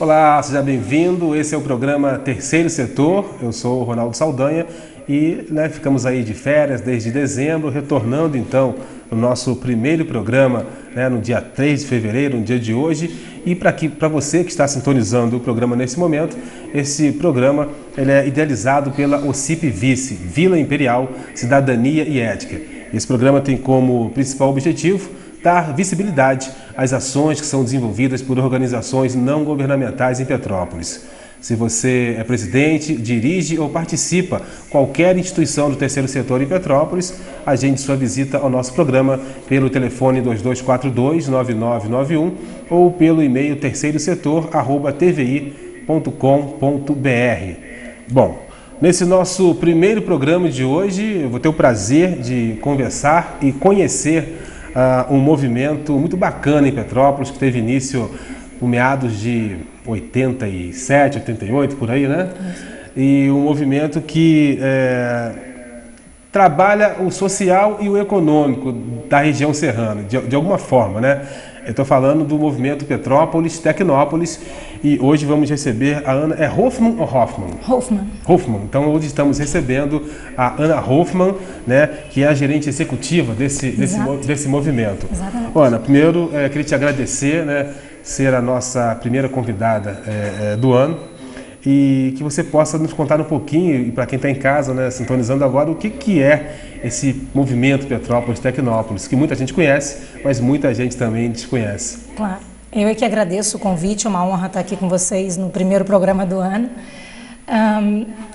Olá, seja bem-vindo. Esse é o programa Terceiro Setor. Eu sou o Ronaldo Saldanha e ficamos aí de férias desde dezembro, retornando então no nosso primeiro programa no dia 3 de fevereiro, no dia de hoje. E para você que está sintonizando o programa nesse momento, esse programa ele é idealizado pela OCIP Vice, Vila Imperial, Cidadania e Ética. Esse programa tem como principal objetivo dar visibilidade às ações que são desenvolvidas por organizações não governamentais em Petrópolis. Se você é presidente, dirige ou participa qualquer instituição do terceiro setor em Petrópolis, agende sua visita ao nosso programa pelo telefone 2242-9991 ou pelo e-mail terceirosetor@tvi.com.br. Bom, nesse nosso primeiro programa de hoje, eu vou ter o prazer de conversar e conhecer um movimento muito bacana em Petrópolis, que teve início no meados de 87, 88, por aí, né? E um movimento que trabalha o social e o econômico da região serrana, de alguma forma, né? Eu estou falando do movimento Petrópolis, Tecnópolis, e hoje vamos receber a Ana... É Hoffmann ou Hoffmann? Hoffmann. Hoffmann. Então hoje estamos recebendo a Ana Hoffmann, que é a gerente executiva desse movimento. Exatamente. Ana, primeiro queria te agradecer, ser a nossa primeira convidada do ano, e que você possa nos contar um pouquinho, e para quem está em casa, sintonizando agora, o que é esse movimento Petrópolis Tecnópolis, que muita gente conhece, mas muita gente também desconhece. Claro. Eu é que agradeço o convite, é uma honra estar aqui com vocês no primeiro programa do ano.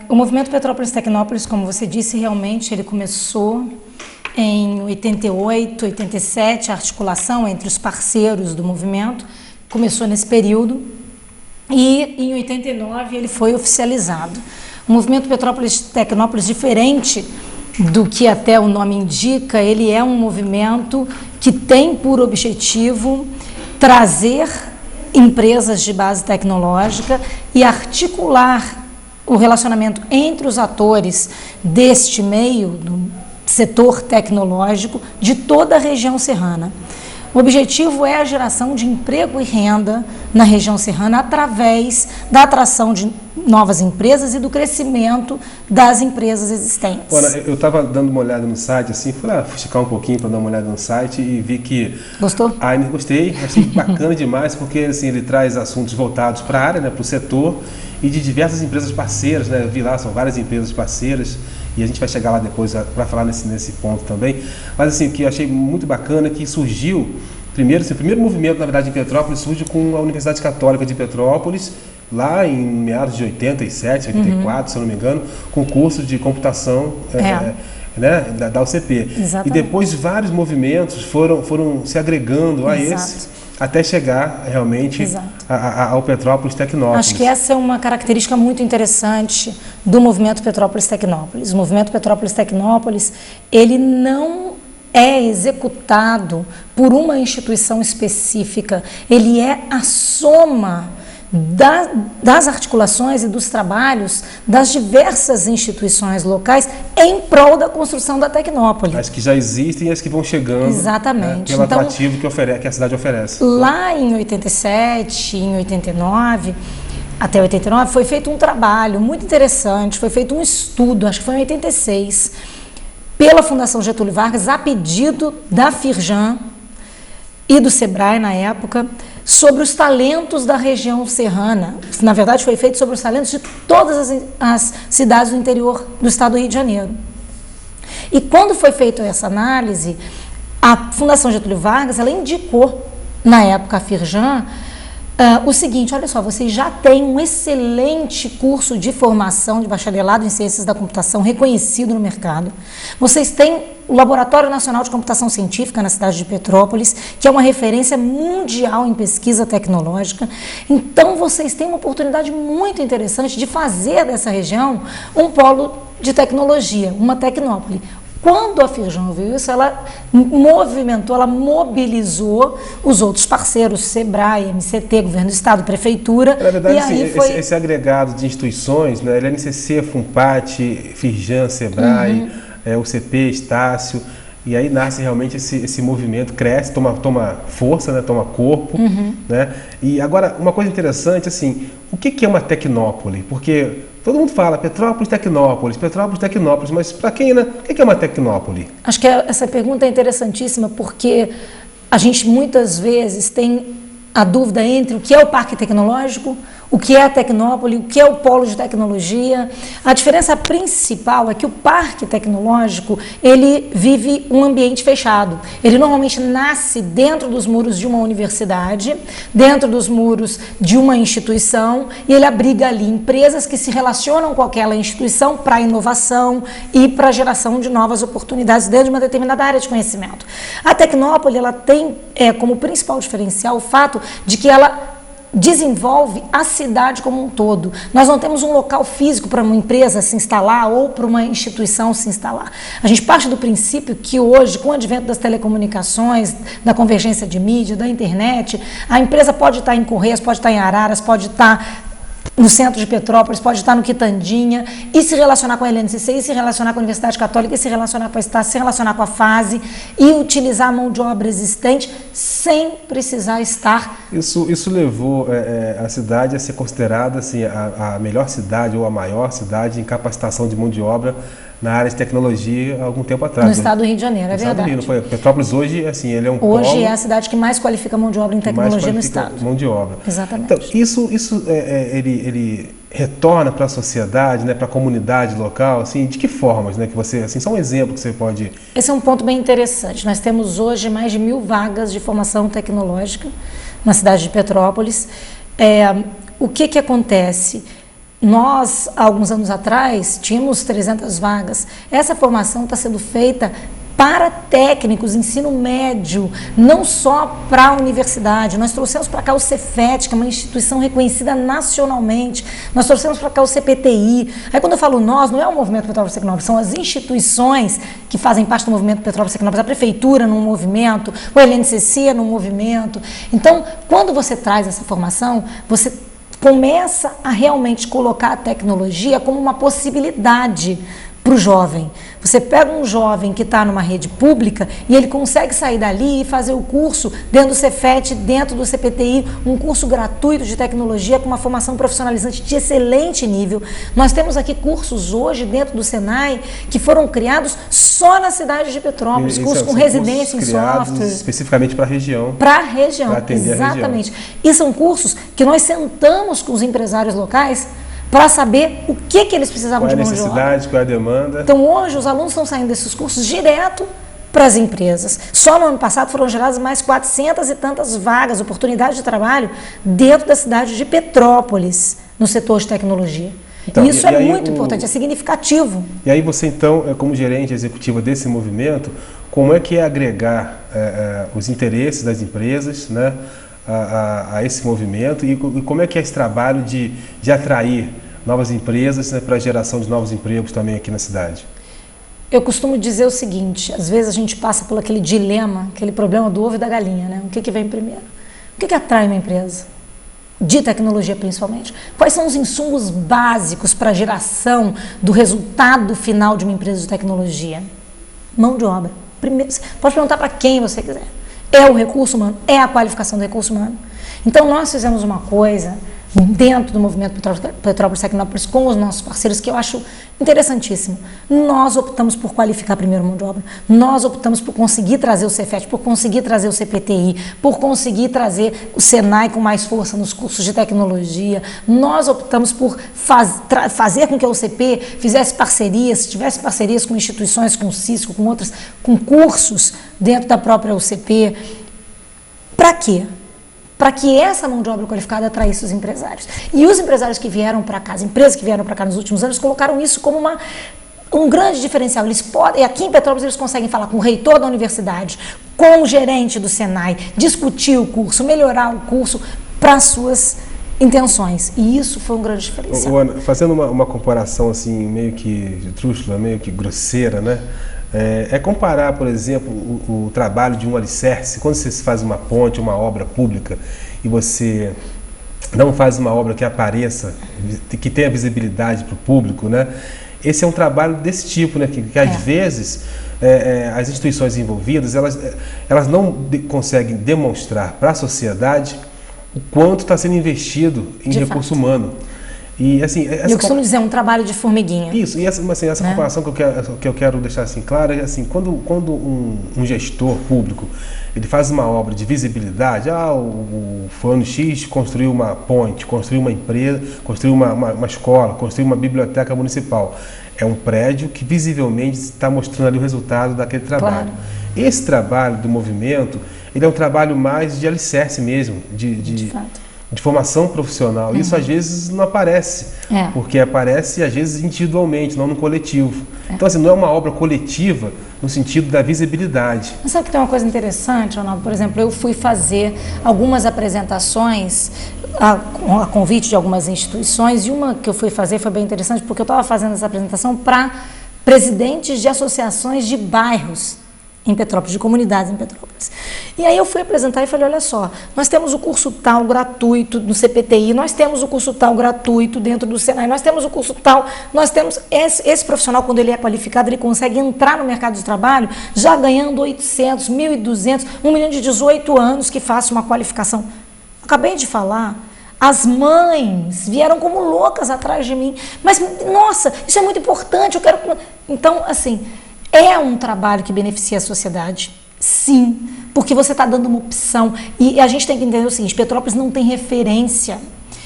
O movimento Petrópolis Tecnópolis, como você disse, realmente ele começou em 88, 87, a articulação entre os parceiros do movimento começou nesse período e em 89 ele foi oficializado. O movimento Petrópolis Tecnópolis, diferente do que até o nome indica, ele é um movimento que tem por objetivo trazer empresas de base tecnológica e articular o relacionamento entre os atores deste meio, do setor tecnológico, de toda a região serrana. O objetivo é a geração de emprego e renda na região serrana através da atração de novas empresas e do crescimento das empresas existentes. Olha, eu estava dando uma olhada no site, fui checar um pouquinho para dar uma olhada no site e vi que... Gostou? Gostei, achei bacana demais, porque ele traz assuntos voltados para a área, para o setor, e de diversas empresas parceiras, Eu vi lá, são várias empresas parceiras, e a gente vai chegar lá depois para falar nesse ponto também. Mas o que eu achei muito bacana é que surgiu, o primeiro movimento, na verdade, em Petrópolis, surge com a Universidade Católica de Petrópolis, lá em meados de 87, 84, se eu não me engano, com curso de computação da UCP. Exatamente. E depois vários movimentos foram se agregando a esse, até chegar realmente ao Petrópolis Tecnópolis. Acho que essa é uma característica muito interessante do movimento Petrópolis Tecnópolis. O movimento Petrópolis Tecnópolis, ele não é executado por uma instituição específica, ele é a soma das articulações e dos trabalhos das diversas instituições locais em prol da construção da Tecnópolis. As que já existem e as que vão chegando. Exatamente. Pelo atrativo que a cidade oferece. Lá em 87, em 89, até 89, foi feito um trabalho muito interessante, foi feito um estudo, acho que foi em 86, pela Fundação Getúlio Vargas, a pedido da Firjan e do Sebrae na época, sobre os talentos da região serrana. Na verdade, foi feito sobre os talentos de todas as cidades do interior do estado do Rio de Janeiro. E quando foi feita essa análise, a Fundação Getúlio Vargas, ela indicou, na época, a Firjan, o seguinte: olha só, vocês já têm um excelente curso de formação de bacharelado em ciências da computação reconhecido no mercado. Vocês têm o Laboratório Nacional de Computação Científica na cidade de Petrópolis, que é uma referência mundial em pesquisa tecnológica. Então, vocês têm uma oportunidade muito interessante de fazer dessa região um polo de tecnologia, uma Tecnópole. Quando a Firjan viu isso, ela movimentou, ela mobilizou os outros parceiros, Sebrae, MCT, Governo do Estado, Prefeitura. Na verdade, e aí esse agregado de instituições, LNCC, FUNPAT, Firjan, Sebrae, UCP, Estácio, E aí nasce realmente esse movimento, cresce, toma força, né? Toma corpo. Né? E agora, uma coisa interessante, assim, o que é uma tecnópole? Porque todo mundo fala Petrópolis, Tecnópolis, mas para quem, né? O que é uma tecnópole? Acho que essa pergunta é interessantíssima, porque a gente muitas vezes tem a dúvida entre o que é o parque tecnológico, o que é a tecnópole, o que é o polo de tecnologia. A diferença principal é que o parque tecnológico, ele vive um ambiente fechado. Ele normalmente nasce dentro dos muros de uma universidade, dentro dos muros de uma instituição, e ele abriga ali empresas que se relacionam com aquela instituição para inovação e para a geração de novas oportunidades dentro de uma determinada área de conhecimento. A tecnópole, ela tem como principal diferencial o fato de que ela desenvolve a cidade como um todo. Nós não temos um local físico para uma empresa se instalar ou para uma instituição se instalar. A gente parte do princípio que hoje, com o advento das telecomunicações, da convergência de mídia, da internet, a empresa pode estar em Correios, pode estar em Araras, pode estar no centro de Petrópolis, pode estar no Quitandinha, e se relacionar com a LNCC, e se relacionar com a Universidade Católica, e se relacionar com a Estácio, se relacionar com a FASE, e utilizar a mão de obra existente sem precisar estar... Isso levou a cidade a ser considerada assim, a melhor cidade ou a maior cidade em capacitação de mão de obra na área de tecnologia há algum tempo atrás. No estado do Rio de Janeiro, é verdade. Rio, não foi? Petrópolis hoje, assim, ele é um Hoje polo é a cidade que mais qualifica mão de obra em tecnologia no estado. Mão de obra. Exatamente. Então, ele retorna para a sociedade, né, para a comunidade local, assim, de que formas, né, que você, assim, só um exemplo que você pode... Esse é um ponto bem interessante. Nós temos hoje mais de 1.000 vagas de formação tecnológica na cidade de Petrópolis. O que acontece? Nós, há alguns anos atrás, tínhamos 300 vagas. Essa formação está sendo feita para técnicos, ensino médio, não só para a universidade. Nós trouxemos para cá o Cefet, que é uma instituição reconhecida nacionalmente. Nós trouxemos para cá o CPTI. Aí quando eu falo nós, não é o Movimento Petrópolis Tecnópolis, são as instituições que fazem parte do Movimento Petrópolis Tecnópolis, a Prefeitura num movimento, o LNCC num movimento. Então, quando você traz essa formação, você começa a realmente colocar a tecnologia como uma possibilidade para o jovem. Você pega um jovem que está numa rede pública e ele consegue sair dali e fazer o curso dentro do Cefet, dentro do CPTI, um curso gratuito de tecnologia com uma formação profissionalizante de excelente nível. Nós temos aqui cursos hoje dentro do Senai que foram criados só na cidade de Petrópolis, cursos com residência em software. Especificamente para a região. Para a região, para atender exatamente. A região. E são cursos que nós sentamos com os empresários locais para saber o que eles precisavam de mão de obra. Qual é a necessidade, qual é a demanda. Então, hoje, os alunos estão saindo desses cursos direto para as empresas. Só no ano passado foram geradas mais 400 e tantas vagas, oportunidades de trabalho dentro da cidade de Petrópolis, no setor de tecnologia. Então, isso é muito importante, é significativo. E aí você, então, como gerente executiva desse movimento, como é que é agregar os interesses das empresas, né, a esse movimento e como é que é esse trabalho de atrair novas empresas, né, para a geração de novos empregos também aqui na cidade? Eu costumo dizer o seguinte, às vezes a gente passa por aquele dilema, aquele problema do ovo e da galinha, né? O que vem primeiro? O que atrai uma empresa? De tecnologia principalmente. Quais são os insumos básicos para a geração do resultado final de uma empresa de tecnologia? Mão de obra. Primeiro, pode perguntar para quem você quiser. É o recurso humano, é a qualificação do recurso humano. Então, nós fizemos uma coisa dentro do movimento Petrópolis Tecnópolis com os nossos parceiros que eu acho interessantíssimo. Nós optamos por qualificar primeiro mão de obra, nós optamos por conseguir trazer o Cefet, por conseguir trazer o CPTI, por conseguir trazer o Senai com mais força nos cursos de tecnologia, nós optamos por fazer com que a UCP fizesse parcerias, tivesse parcerias com instituições, com o Cisco, com outras, com cursos dentro da própria UCP. Para quê? Para que essa mão de obra qualificada atraísse os empresários. E os empresários que vieram para cá, as empresas que vieram para cá nos últimos anos, colocaram isso como um grande diferencial. Eles podem, aqui em Petrópolis, eles conseguem falar com o reitor da universidade, com o gerente do Senai, discutir o curso, melhorar o curso para as suas intenções. E isso foi um grande diferencial. Ana, fazendo uma comparação assim, meio que trúxula, meio que grosseira, né? É comparar, por exemplo, o trabalho de um alicerce, quando você faz uma ponte, uma obra pública, e você não faz uma obra que apareça, que tenha visibilidade para o público, né? Esse é um trabalho desse tipo, né? Que às vezes as instituições envolvidas, elas não conseguem demonstrar para a sociedade o quanto está sendo investido em recurso humano. E, assim, eu costumo dizer, um trabalho de formiguinha. Isso, e essa comparação que eu quero deixar assim clara é assim, quando um gestor público ele faz uma obra de visibilidade, o fulano X construiu uma ponte, construiu uma empresa, construiu uma escola, construiu uma biblioteca municipal. É um prédio que visivelmente está mostrando ali o resultado daquele trabalho. Claro. Esse trabalho do movimento, ele é um trabalho mais de alicerce mesmo, de formação profissional. Isso às vezes não aparece, porque aparece às vezes individualmente, não no coletivo. Então assim, não é uma obra coletiva no sentido da visibilidade. Mas sabe que tem uma coisa interessante, Ronaldo? Por exemplo, eu fui fazer algumas apresentações a convite de algumas instituições, e uma que eu fui fazer foi bem interessante, porque eu estava fazendo essa apresentação para presidentes de associações de bairros em Petrópolis, de comunidades em Petrópolis. E aí eu fui apresentar e falei, olha só, nós temos o curso tal gratuito no CPTI, nós temos o curso tal gratuito dentro do Senai, nós temos o curso tal, nós temos esse profissional, quando ele é qualificado, ele consegue entrar no mercado de trabalho já ganhando 800, 1.200, 1 menino de 18 anos que faça uma qualificação. Acabei de falar, as mães vieram como loucas atrás de mim, mas, nossa, isso é muito importante, eu quero... Então, assim, é um trabalho que beneficia a sociedade, sim, porque você está dando uma opção. E a gente tem que entender o seguinte, Petrópolis não tem referência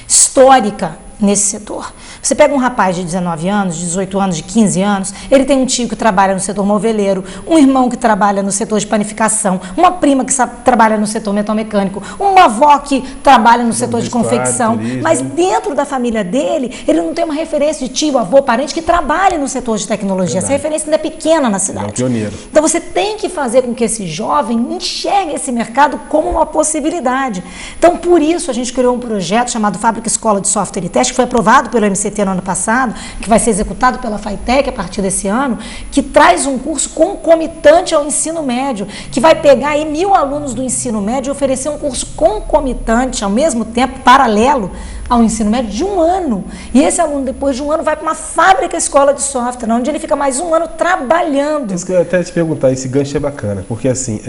histórica nesse setor. Você pega um rapaz de 19 anos, 18 anos, de 15 anos, ele tem um tio que trabalha no setor moveleiro, um irmão que trabalha no setor de panificação, uma prima que trabalha no setor metalmecânico, uma avó que trabalha no setor de confecção, turismo. Mas dentro da família dele, ele não tem uma referência de tio, avô, parente que trabalha no setor de tecnologia. Essa referência ainda é pequena na cidade. É um pioneiro. Então você tem que fazer com que esse jovem enxergue esse mercado como uma possibilidade. Então por isso a gente criou um projeto chamado Fábrica Escola de Software e Teste, que foi aprovado pelo MCT no ano passado, que vai ser executado pela FATEC a partir desse ano, que traz um curso concomitante ao ensino médio, que vai pegar aí 1.000 alunos do ensino médio e oferecer um curso concomitante, ao mesmo tempo, paralelo ao ensino médio, de 1 ano. E esse aluno, depois de 1 ano, vai para uma fábrica escola de software, onde ele fica mais 1 ano trabalhando. Isso que eu ia até te perguntar, esse gancho é bacana, porque assim,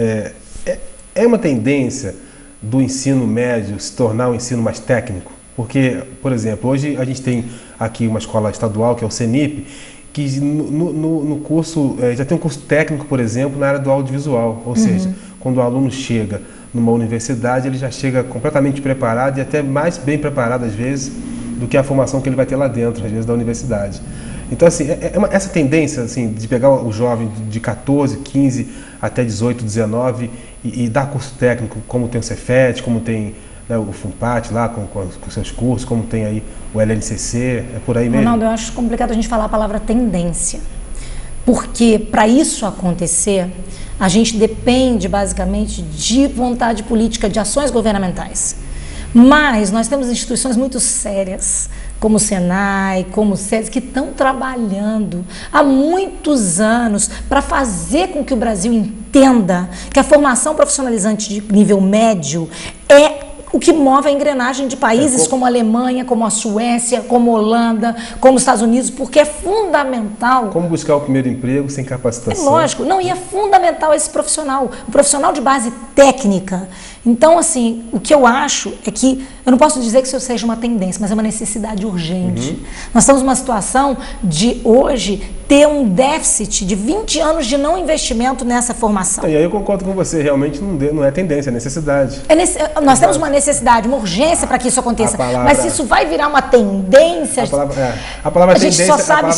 é uma tendência do ensino médio se tornar um ensino mais técnico? Porque, por exemplo, hoje a gente tem aqui uma escola estadual, que é o CENIP, que no curso, já tem um curso técnico, por exemplo, na área do audiovisual. Ou seja, quando o aluno chega numa universidade, ele já chega completamente preparado e até mais bem preparado, às vezes, do que a formação que ele vai ter lá dentro, às vezes, da universidade. Então, assim, essa tendência assim, de pegar o jovem de 14, 15 até 18, 19 e dar curso técnico, como tem o Cefet, como tem o FUNPAT lá com seus cursos, como tem aí o LNCC, é por aí mesmo? Ronaldo, eu acho complicado a gente falar a palavra tendência, porque para isso acontecer, a gente depende basicamente de vontade política, de ações governamentais. Mas nós temos instituições muito sérias, como o Senai, como o SESI, que estão trabalhando há muitos anos para fazer com que o Brasil entenda que a formação profissionalizante de nível médio é o que move a engrenagem de países como a Alemanha, como a Suécia, como a Holanda, como os Estados Unidos, porque é fundamental. Como buscar o primeiro emprego sem capacitação? É lógico, não, e é fundamental esse profissional, o profissional de base técnica. Então, assim, o que eu acho é que, eu não posso dizer que isso seja uma tendência, mas é uma necessidade urgente. Nós estamos numa situação de, hoje, ter um déficit de 20 anos de não investimento nessa formação. E aí eu concordo com você, realmente não é tendência, é necessidade. Nós temos uma necessidade, uma urgência para que isso aconteça, mas se isso vai virar uma tendência, a palavra a gente tendência, só sabe